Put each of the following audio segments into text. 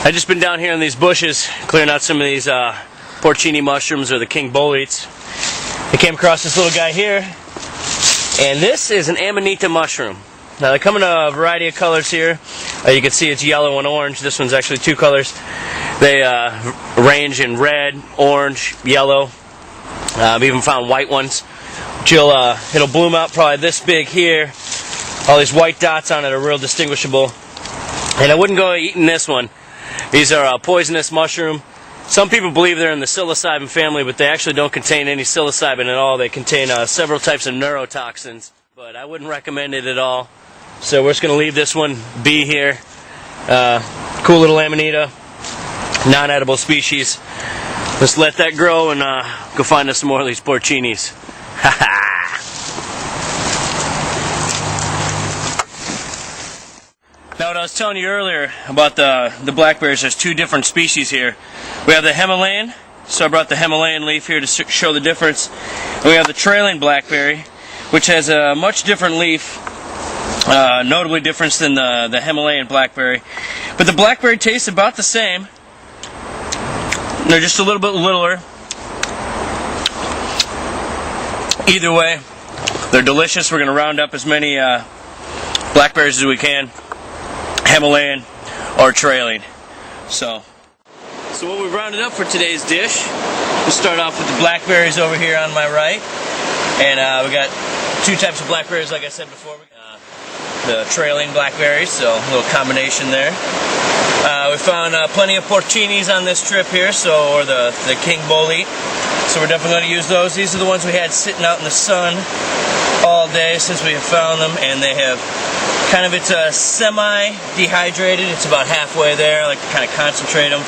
I've just been down here in these bushes clearing out some of these porcini mushrooms, or the king boletes. I came across this little guy here, and this is an amanita mushroom. Now they come in a variety of colors here. You can see it's yellow and orange. This one's actually two colors. They range in red, orange, yellow. I've even found white ones. It'll bloom out probably this big here. All these white dots on it are real distinguishable. And I wouldn't go eating this one. These are a poisonous mushroom. Some people believe they're in the psilocybin family, but they actually don't contain any psilocybin at all. They contain several types of neurotoxins, but I wouldn't recommend it at all. So we're just going to leave this one be here. Cool little amanita, non-edible species. Let's let that grow and go find us some more of these porcinis. Ha ha! Now, what I was telling you earlier about the blackberries, there's two different species here. We have the Himalayan, so I brought the Himalayan leaf here to show the difference. And we have the trailing blackberry, which has a much different leaf, notably different than the Himalayan blackberry. But the blackberry tastes about the same. They're just a little bit littler. Either way, they're delicious. We're going to round up as many blackberries as we can. Himalayan or trailing. So what we've rounded up for today's dish, we'll start off with the blackberries over here on my right. And we got two types of blackberries, like I said before. The trailing blackberries, so a little combination there. We found plenty of porcinis on this trip here, or the king bolete. So we're definitely going to use those. These are the ones we had sitting out in the sun all day since we have found them, and they have it's semi-dehydrated. It's about halfway there. I like to kind of concentrate them.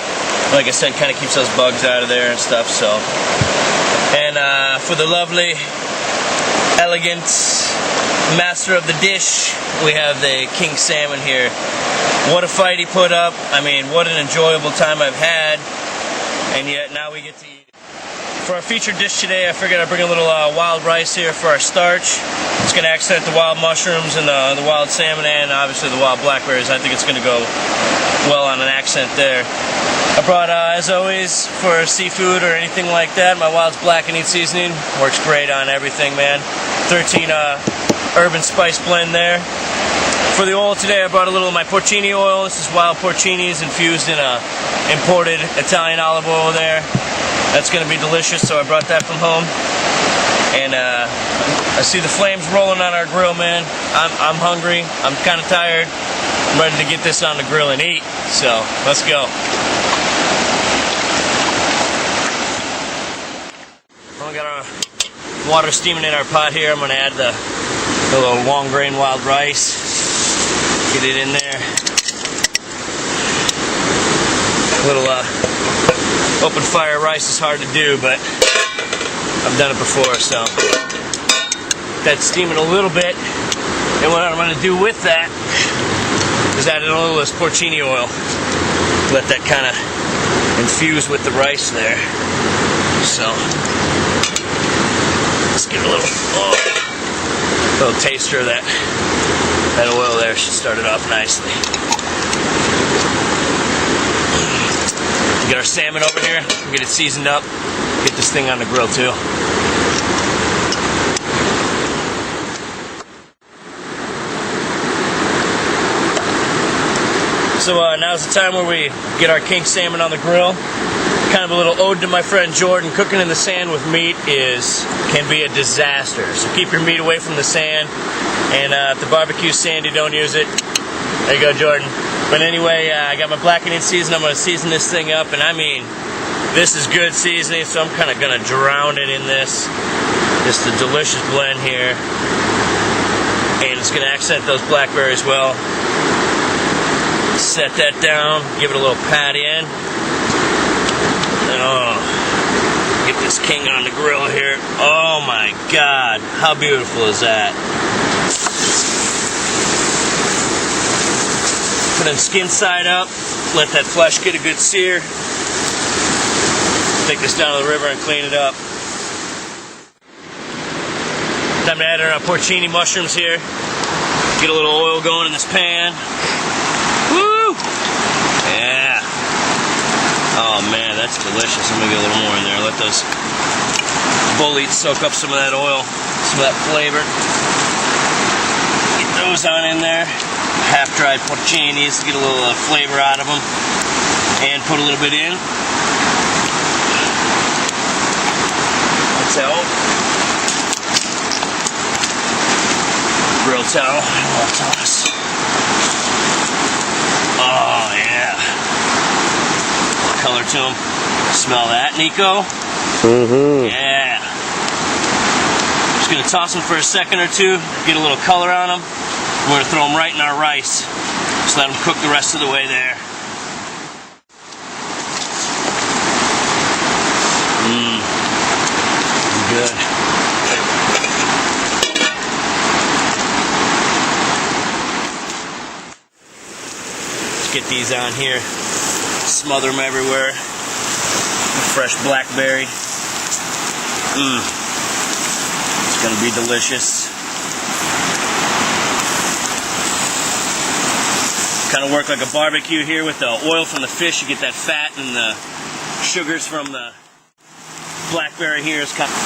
Like I said, kind of keeps those bugs out of there and stuff. So, and for the lovely, elegant master of the dish, we have the king salmon here. What a fight he put up. I mean, what an enjoyable time I've had. And yet now we get to eat. For our featured dish today, I figured I'd bring a little wild rice here for our starch. It's going to accent the wild mushrooms and the wild salmon, and obviously the wild blackberries. I think it's going to go well on an accent there. I brought, as always, for seafood or anything like that, my Wild's Blackened seasoning. Works great on everything, man. 13 herb and spice blend there. For the oil today, I brought a little of my porcini oil. This is wild porcinis infused in imported Italian olive oil there. That's going to be delicious, so I brought that from home. And I see the flames rolling on our grill, man. I'm hungry. I'm kind of tired. I'm ready to get this on the grill and eat. So let's go. We got our water steaming in our pot here. I'm going to add the little long grain wild rice. Get it in there. A little open fire rice is hard to do, but I've done it before, so that's steaming a little bit. And what I'm going to do with that is add in a little of this porcini oil. Let that kind of infuse with the rice there. So let's get a little taster of that oil there. Should start it off nicely. Get our salmon over here, get it seasoned up, get this thing on the grill too. So now's the time where we get our king salmon on the grill. Kind of a little ode to my friend Jordan. Cooking in the sand with meat can be a disaster. So keep your meat away from the sand. And if the barbecue's sandy, don't use it. There you go, Jordan. But anyway, I got my blackening season. I'm going to season this thing up, and I mean, this is good seasoning, so I'm kind of going to drown it in this. Just a delicious blend here. And it's going to accent those blackberries well. Set that down, give it a little pat in. And get this king on the grill here. Oh my God, how beautiful is that? Put it skin side up, let that flesh get a good sear. Take this down to the river and clean it up. Time to add in our porcini mushrooms here. Get a little oil going in this pan. Woo! Yeah. delicious. I'm gonna get a little more in there. Let those bullies soak up some of that oil, some of that flavor. Get those on in there. Half-dried porcinis to get a little flavor out of them. And put a little bit in. Towel. Grill towel. I'll toss. Oh, yeah. Color to them. Smell that, Nico? Mm-hmm. Yeah. Just going to toss them for a second or two, get a little color on them. We're going to throw them right in our rice. Just let them cook the rest of the way there. Good. Let's get these on here. Smother them everywhere. Fresh blackberry. It's gonna be delicious. Kind of work like a barbecue here with the oil from the fish. You get that fat and the sugars from the blackberry here is kind of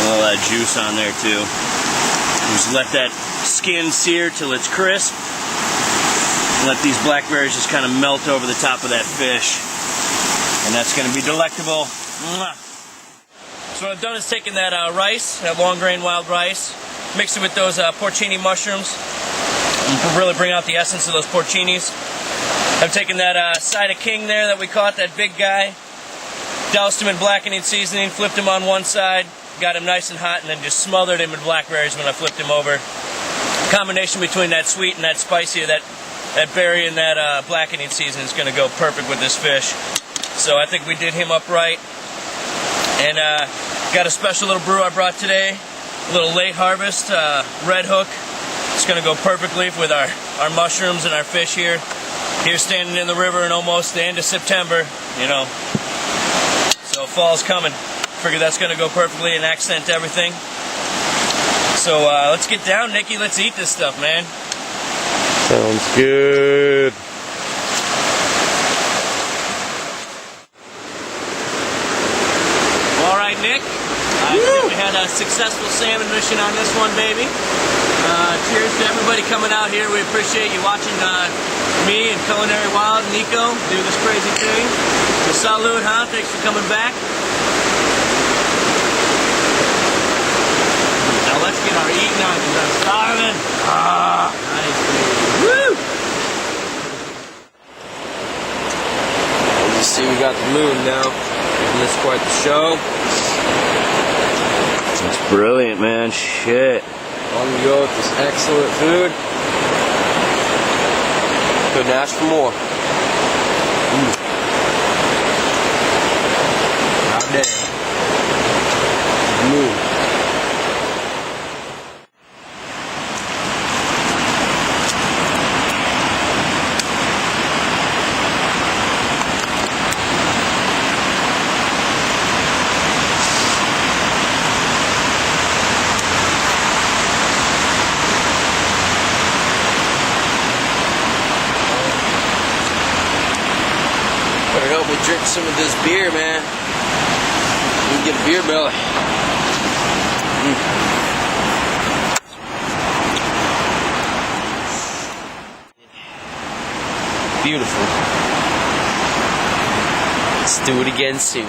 a lot of juice on there too. Just let that skin sear till it's crisp. And let these blackberries just kind of melt over the top of that fish. And that's going to be delectable. So what I've done is taken that rice, that long grain wild rice, mix it with those porcini mushrooms, and really bring out the essence of those porcinis. I've taken that side of king there that we caught, that big guy, doused him in blackening seasoning, flipped him on one side, got him nice and hot, and then just smothered him in blackberries when I flipped him over. Combination between that sweet and that spicy, that berry and that blackening seasoning is going to go perfect with this fish. So I think we did him up right. And got a special little brew I brought today, a little late harvest red hook. It's going to go perfectly with our mushrooms and our fish here. Here standing in the river in almost the end of September, you know. So fall's coming. Figure that's going to go perfectly and accent everything. So let's get down, Nikki. Let's eat this stuff, man. Sounds good. All right, Nick. I think we had a successful salmon mission on this one, baby. Cheers to everybody coming out here. We appreciate you watching me and Culinary Wild, Nico, do this crazy thing. So salud, huh? Thanks for coming back. Now let's get our eating on because I'm starving. Nice, baby. Woo! As you see, we got the moon now. Isn't this quite the show? It's brilliant, man. Shit. On we go with this excellent food. Couldn't ask for more. Not day. Moon. Better help me drink some of this beer, man. You can get a beer belly. Beautiful. Let's do it again soon.